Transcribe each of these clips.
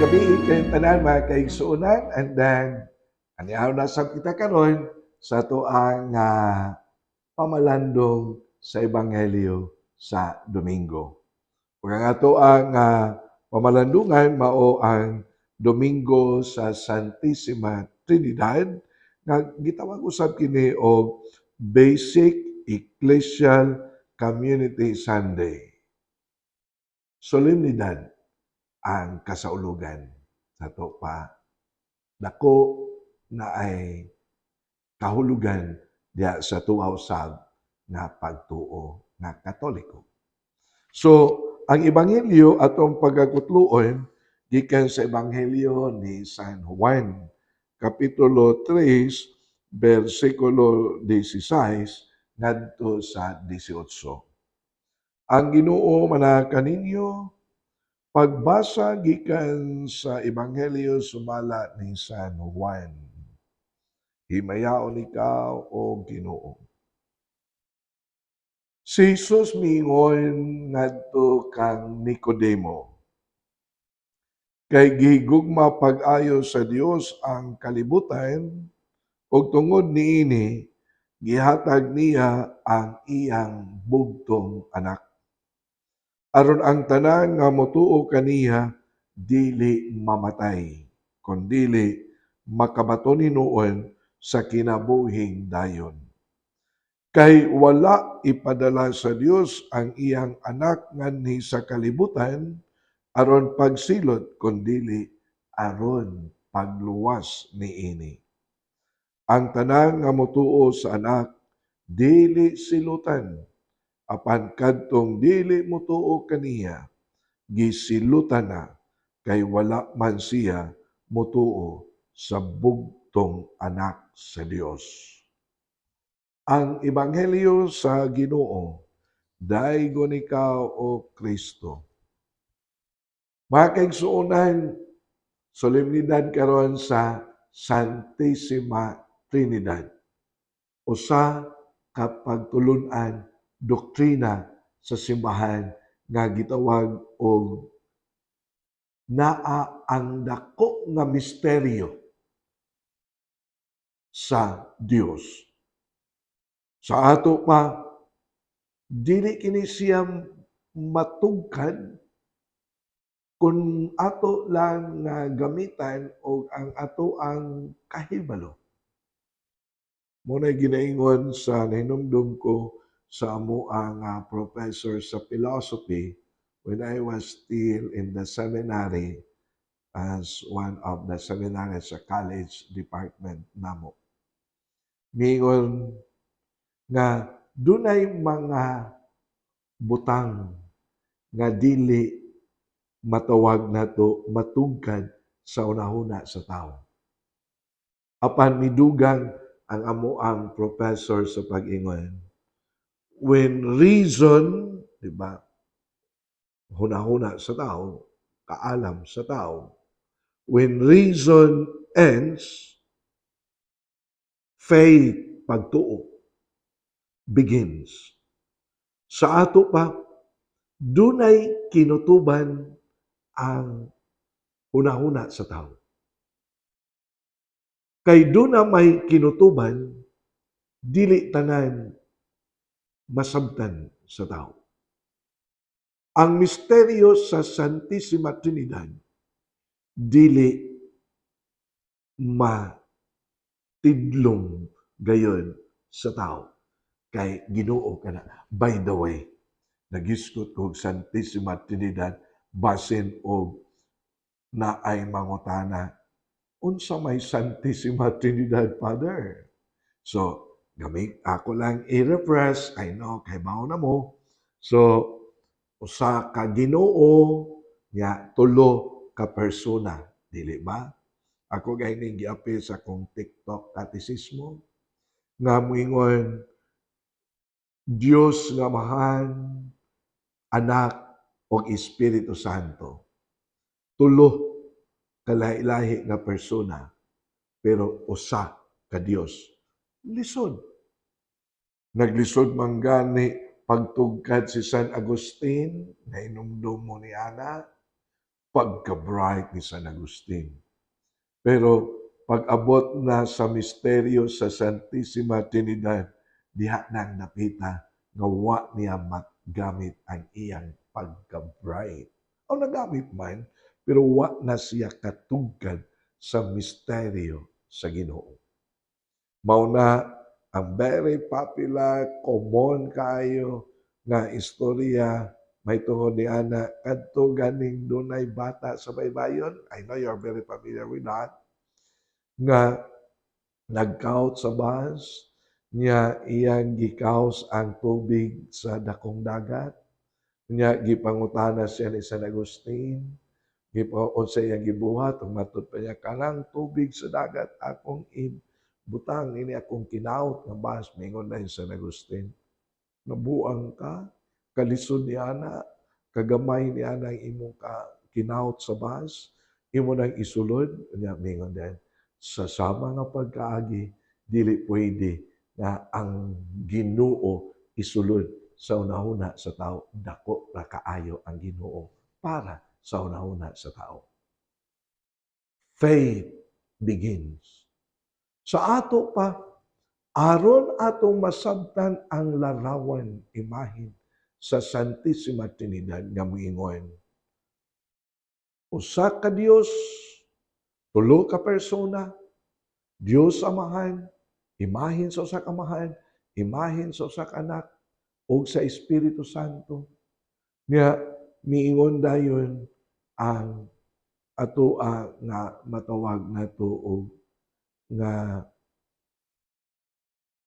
gabi kayong tanan mga kaigsuonan, and then anihaw na sab kita karon sa tuang pamalandong sa Ebanghelyo sa Domingo. Ug ang ato ang pamalandungan mao ang Domingo sa Santissima Trinidad nga gitawag usab kini og Basic Ecclesial Community Sunday. Solemnidad ang kasaulugan sa to pa dako na ay kahulugan diya sa tuaw sab nga pagtuo nga Katoliko. So, ang ebanghelyo atong pagakutluon gikan sa ebanghelyo ni San Juan kapitulo 3 bersikulo 16 ngadto sa 18. Ang Ginoo manaka ninyo. Pagbasa gikan sa Ebanghelyo sumala ni San Juan. Himayaon ikaw o Ginoo. Si Jesus miingon ngadto kang Nicodemo. Kay gihigugma pag-ayo sa Dios ang kalibutan ug tungod niini gihatag niya ang iyang bugtong anak. Aron ang tanan nga motuo kaniya dili mamatay, kundili makabaton hinuon sa kinabuhing dayon. Kay wala ipadala sa Dios ang iyang anak nganhi sa kalibutan aron pagsilot kundili aron pagluwas niini. Ang tanan nga motuo sa anak dili silutan, apan kadtong dili motuo kaniya gisilutan na kay wala man siya motuo sa bugtong anak sa Dios. Ang ebanghelyo sa Ginoo, daygon ikaw o Kristo. Mga kaigsuonan, solemnidad karon sa Santissima Trinidad. Usa ka pagtulun-an doktrina sa simbahan nga gitawag og naa ang dako nga misteryo sa Dios. Sa ato pa, dili kini siya matugkad kung ato lang nga gamitan o ang ato ang kahibalo. Muna'y ginaingon sa nahinumdum ko sa amo ang professor sa philosophy when I was still in the seminary as one of the seminary sa college department namo. Mingon nga dunay mga butang nga dili matawag nato matugkad sa unahuna sa tao. Apan midugang ang amo ang professor sa pag-ingon, when reason, di ba, hunahuna sa tao, kaalam sa tao, when reason ends, faith, pagtuo, begins. Sa ato pa, dunay kinutuban ang hunahuna sa tao. Kay duna may kinutuban, dili tanan masabtan sa tao. Ang misteryo sa Santissima Trinidad, dili matidlong gayon sa tao. Kay Ginoo kana. By the way, nagisgot ko Santissima Trinidad basin og na ay mangutana unsa may Santissima Trinidad, Father? So, gamit ako lang i-refresh, I know, kay mao na mo. So, usa ka Ginoo nga tulo ka persona, dili ba? Ako gayning giapil sa kong TikTok katisismo nga moingon Dios nga Amahan, Anak ug Espiritu Santo. Tulo kalahi-lahi nga persona, pero usa ka Dios. Lisod. Naglisod man gani pagtugkad si San Agustin, na inumdum mo ni Ana, pagka-bright ni San Agustin. Pero pag-abot na sa misteryo sa Santissima Trinidad, diha nang napita nga wa niya magamit ang iyang pagka-bright. O nagamit man, pero wa na siya katugkad sa misteryo sa Ginoo. Mao na ang very popular, common kayo nga istorya may tungod ni ana kadto ganing dunay bata sa baybayon. I know you're very familiar with that. Nga nagkawot sa bus, niya iyang gikaos ang tubig sa dakong dagat, niya gipangutana siya ni San Agustin, unsa iyang gibuhat, ug matud pa niya, kanang tubig sa dagat akong butang ini akong kinaot nga bus, mingon na San Agustin. Nabuang ka, kalisod ni ana, kagamay ni ana ang imong kinaot sa bus, imo nang isulod, niya mingon din. Sa sama nga pagkaagi, dili pwede na ang Ginoo isulod sa una-una sa tao. Dako ra kaayo ang Ginoo para sa una-una sa tao. Faith begins. Sa ato pa, aron atong masabtan ang larawan imahin sa Santissima Trinidad nga moingon. Usa ka Dios, tulo ka persona, Dios Amahan, imahin sa usa ka Amahan, imahin sa usa ka Anak, o sa Espiritu Santo. Nga miingon dayon ang atoa nga matawag nato og nga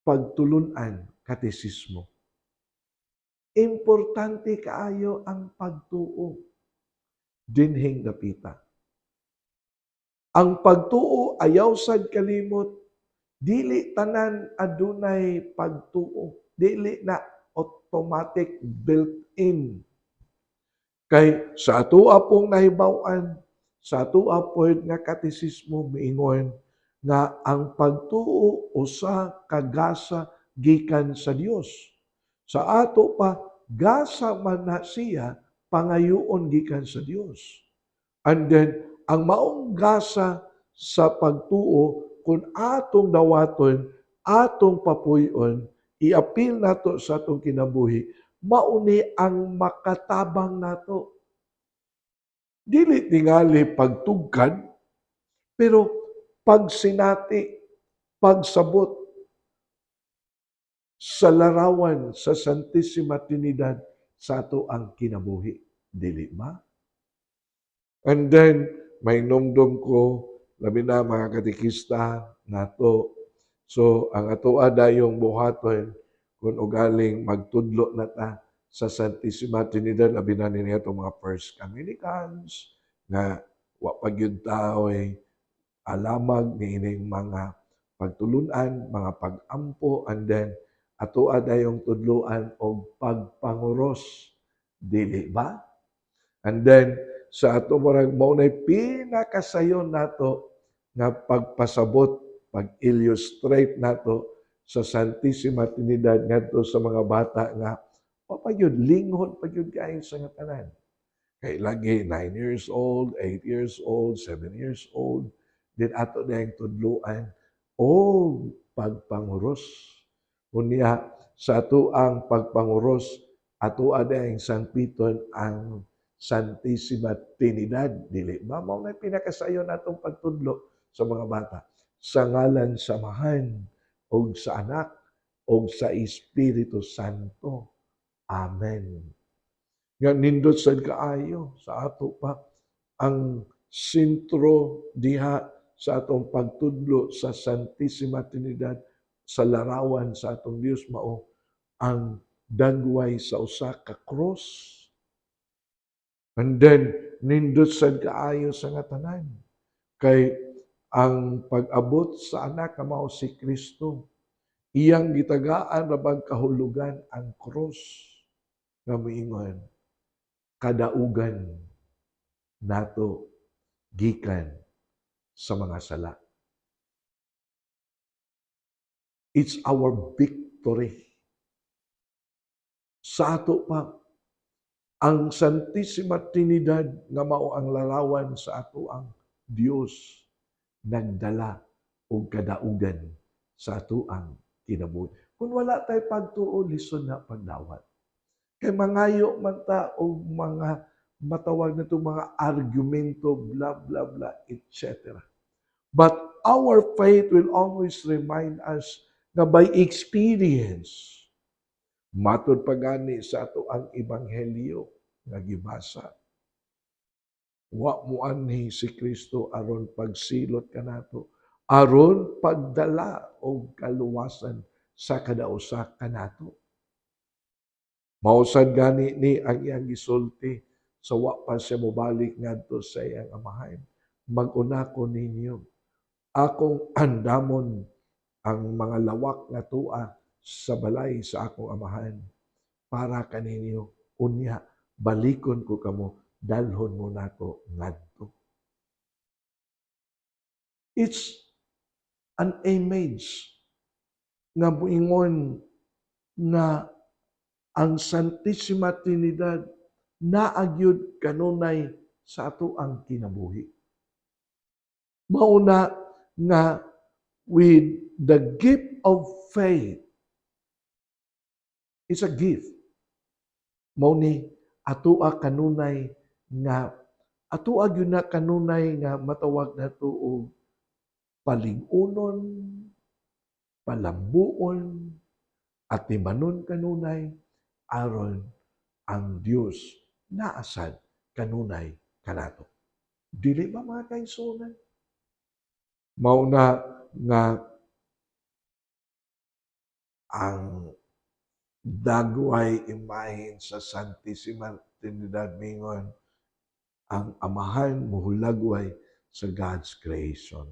pagtulun-an katesismo. Importante kaayo ang pagtuo dinhing dapita. Ang pagtuo ayaw sad kalimot, dili tanan adunay pagtuo, dili na automatic built-in. Kay sa atoa pong nahibaw-an, sa atoa pod nga katesismo miingon nga ang pagtuo usa ka gasa gikan sa Dios. Sa ato pa gasa man na siya pangayoon gikan sa Dios. And then ang maong gasa sa pagtuo kung atong dawaton, atong papuy-on, iapil nato sa atong kinabuhi, mauni ang makatabang nato. Dili tingali pagtugkad, pero pagsinati, pagsabot sa larawan sa Santissima Trinidad sa ato ang kinabuhi. Dili ba? And then, may numdum ko, labi na mga katikista nato. So, ang atoa dayong buhaton, kung ugaling magtudlo na ta sa Santissima Trinidad, labi na niya itong mga first communicants, nga wa pagyud tao'y alamag ni ining mga pagtulunan, mga pag-ampo, and then atoa dayong tudloan og pagpanguros. Dili ba? And then, sa ato marag maunay pinakasayon nato nga pagpasabot, pag-illustrate nato sa Santissima Trinidad ngadto sa mga bata nga papagyud linghod pagyud kaayo sa nga tanan. Kay lagi 9 years old, 8 years old, 7 years old, din ato dayang tudloan o pagpanguros. Unya sa ato ang pagpanguros, ato dayang sangpiton ang Santissima Trinidad, dili ba? Mao na pinakasayon natong pagtudlo sa mga bata. Sa ngalan samahan, o sa anak, o sa Espiritu Santo. Amen. Nga nindot sad kaayo sa ato pa ang sentro diha sa atong pagtudlo sa Santissima Trinidad sa larawan sa atong Dios mao ang dagway sa usa ka cross. And then, nindot sad kaayo sa nga tanan. Kay ang pag-abot sa anak nga mao si Kristo, iyang gitagaan rabag kahulugan ang cross nga moingon, kadaugan nato gikan sa mga sala. It's our victory. Sa ato pa, Ang Santissima Trinidad nga mao ang larawan sa ato ang Dios nagdala og kadaugan sa ato ang kinabuhi. Kung wala tay pagtuo, lison na pagdawat. Kay mangayo man ta og mga matawag nito mga argumento, blah, blah, blah, etc. But our faith will always remind us na by experience, matod pagani sa ato ang ebanghelyo nga gibasa. Wa mo anhi si Kristo aron pagsilot kanato, aron pagdala og kaluwasan sa kada usa kanato. Mausad gani ni ang iyang gisulti sa wa pa siya mobalik ngadto sa iyang amahan. Mag-una ko ninyo, akong andamon ang mga lawak nga tua sa balay sa akong amahan para kaninyo. Unya, balikon ko kamo, dalhon mo nako ngadto. It's an image nga moingon na ang Santissima Trinidad naagyud kanunay sa ato ang kinabuhi. Mauna nga with the gift of faith, it's a gift. Mao ni atoa kanunay nga atoa gyud na kanunay nga matawag nato og palig-unon, palambuon, at timanon kanunay aron ang Dios naasad kanunay kanato. Dili ba mga kaigsuonan? Mauna nga ang dagway imahin sa Santissima Trinidad mingon ang amahan muhulagway sa God's creation.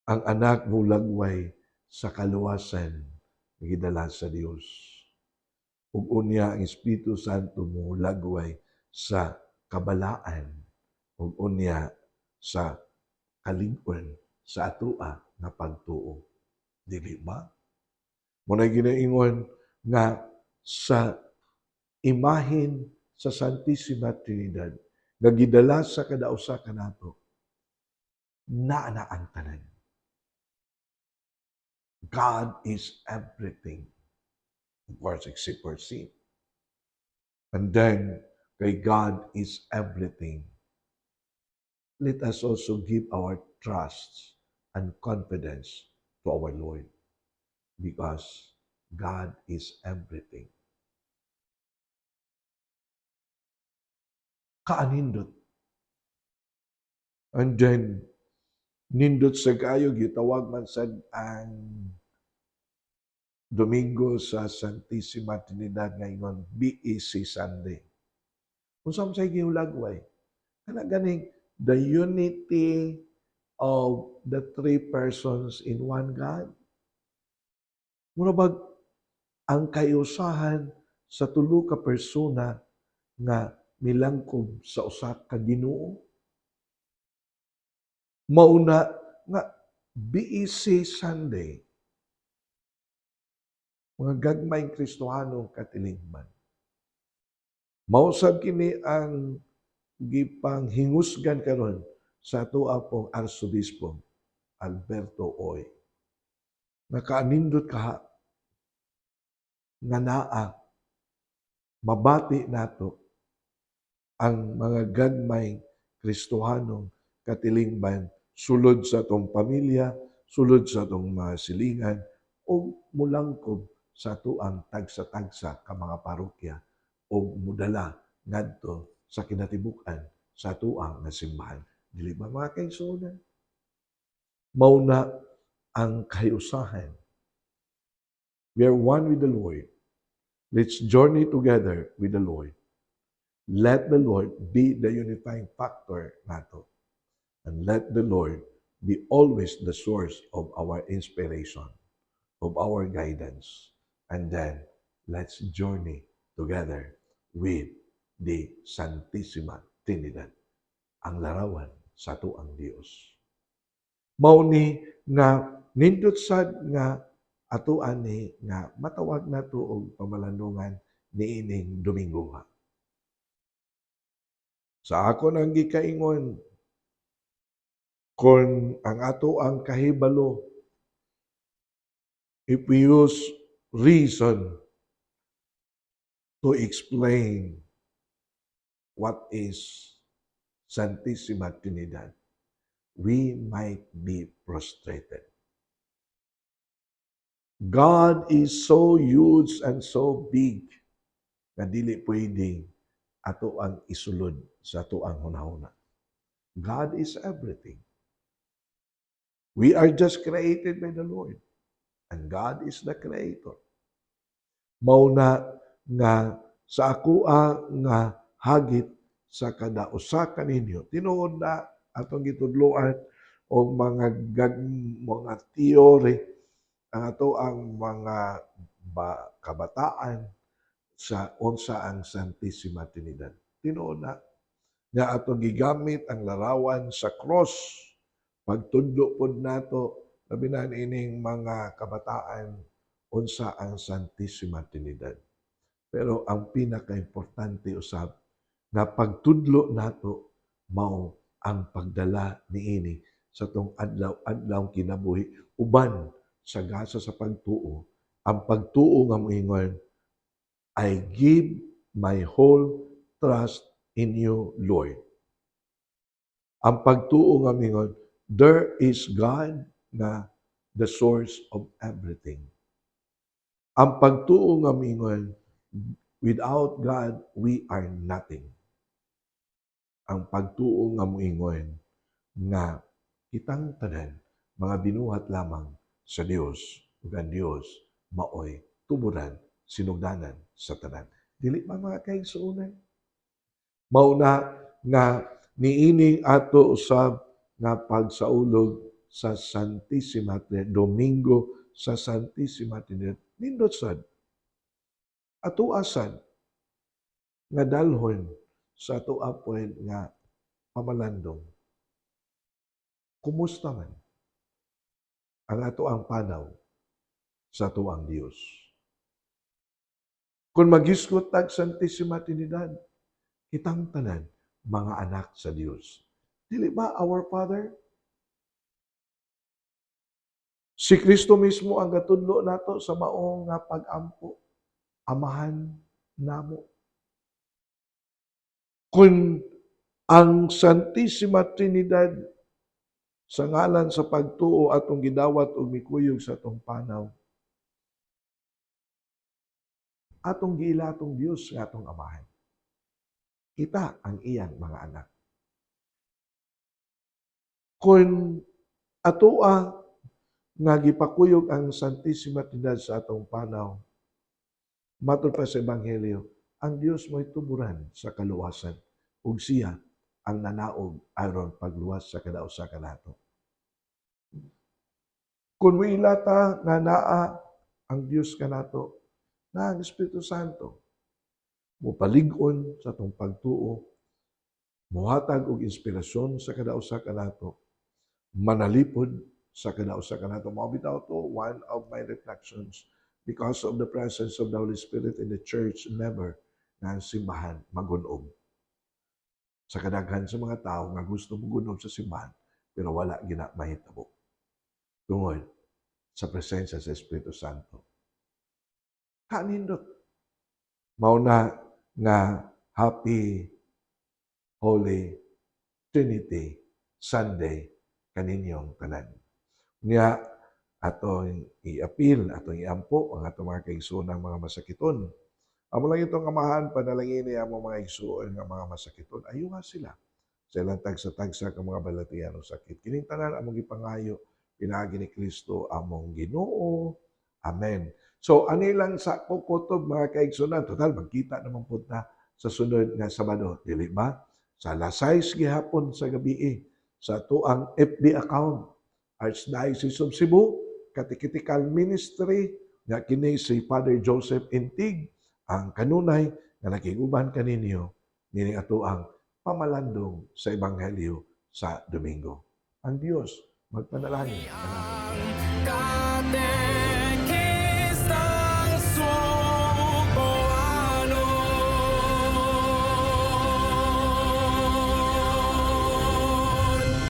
Ang anak muhulagway sa kaluwasan gidala sa Dios. Ug unya ang Espiritu Santo muhulagway sa kabalaan ug unya sa kalig-on sa atoa nga pagtuo. Dili ba? Muna ginaingon nga sa imahin sa Santissima Trinidad nga gidala sa kada usa kanato naa na ang tanan. God is everything. Of course, except for sin. And then, kay God is everything. Let us also give our trust and confidence to our Lord because God is everything. Kaanindot. And then, nindot sa kayo, gitawag man sad ang Domingo sa Santissima Trinidad ngayon, BEC Sunday. Kung saan sa'yo gihulagway, kana ganing the unity of the three persons in one God. Muna bag ang kayusahan sa tulo ka persona nga milangkob sa usa ka Ginoo. Mauna nga BEC Sunday, mga gagmayng Kristohanong katilingban. Mausab kini ang gipanghingusgan karon sa ato pong Arsobispo Alberto Oy. Nakaanindot kaha nga naa mabati nato ang mga gagmayng Kristohanong katilingban sulod sa atong pamilya, sulod sa atong mga silingan, o mulangkob sa atuang tagsa-tagsa ka mga parokya o mudala ngadto sa kinatibuk-an sa atuang nga simbahan. Dili ba mga kaigsuonan? Mauna ang kahiusahan. We are one with the Lord. Let's journey together with the Lord. Let the Lord be the unifying factor nato. And let the Lord be always the source of our inspiration, of our guidance. And then, let's journey together with the Santissima Trinidad, ang larawan sa tuang Dios. Mauni nga nindot sad nga atuan ni nga matawag nato og pamalandungan niining Domingo ha. Sa ako nang gikaingon, kung ang ato ang kahibalo, if we use reason to explain what is Santissima Trinidad, we might be frustrated. God is so huge and so big na dili pwedeng ato ang isulod sa ato ang hunahuna. God is everything. We are just created by the Lord. And God is the Creator. Mauna nga sa akoa nga hagit sa kada usa kaninyo. Tinuod na atong gitudloan o mga theory ang ato ang mga kabataan sa unsa ang Santissima Trinidad. Tinuod na nga atong gigamit ang larawan sa cross. Pagtudlo pod nato labi na ining mga kabataan unsa ang Santissima Trinidad. Pero ang pinaka-importante usab na pagtudlo nato mao ang pagdala niini sa tong adlaw kinabuhi uban sa gasa sa pagtuo. Ang pagtuo nga moingon, I give my whole trust in you, Lord. Ang pagtuo nga moingon, there is God na the source of everything. Ang pagtuo nga moingon, without God, we are nothing. Ang pagtuo nga moingon nga kitang tanan mga binuhat lamang sa Dios ug ang Dios maoy tuburan sinugdanan sa tanan. Dili ba mga kaigsuonan? Mao na nga niining ato usab nga pagsaulog sa Santissima Trinidad, Domingo sa Santissima Trinidad. Nindot sad. Ato asad nga dalhon sa ato apon nga pamalandong. Kumusta man ang ato ang panaw sa ato ang Dios? Kung maghisgot tag Santissima Trinidad, kitang tanan mga anak sa Dios. Dili ba our Father? Si Kristo mismo ang gatudlo nato sa maong nga pag-ampo, amahan namo. Kung ang Santissima Trinidad sa ngalan sa pagtuo atong gidawat og mikuyog sa atong panaw, atong giila atong Dios nga atong amahan. Kita ang iyang mga anak. Kung atoa nga gipakuyog ang Santissima Trinidad sa atong panaw, matod pa sa Ebanghelyo, ang Dios mo'y tuburan sa kaluwasan ug siya ang nanaog aron pagluwas sa kada usa kanato. Kung muilata nga naa ang Dios kanato, na ang Espiritu Santo, mupalig-on sa atong pagtuo, muhatag og inspirasyon sa kada usa kanato, manalipod sa kada usa kanato. Mao bitaw to one of my reflections because of the presence of the Holy Spirit in the church, never na ang simbahan magunog. Sa kadaghan sa mga tao nga gusto magunog sa simbahan, pero wala gina mahitabo. Tungod sa presensya sa Espiritu Santo. Kanindot. Mao na nga Happy Holy Trinity Sunday kaninyong tanan. Niya atong i-appeal, atong iampo ang atong mga kaigsuonang mga masakiton. Amo lang itong amahan, panalangin niya ang mga igsuon nga mga masakiton. Ayuha sila sa ilang tagsa-tagsa ka mga balatian o sakit. Kining tanan among ipangayo, pinaagi ni Kristo among Ginoo. Amen. So, ani lang sa kutob mga kaigsunan, total, magkita naman po na sa sunod nga Sabado. Dili ba? Sa alas 6 gihapon sa gabi sa tuang FB account, Archdiocese of Cebu, Catechetical Ministry, nga kini si Father Joseph Intig, ang kanunay nga nakiguban kaninyo, nini ato ang pamalandong sa Ebanghelyo sa Domingo. Ang Diyos, magpanalangin.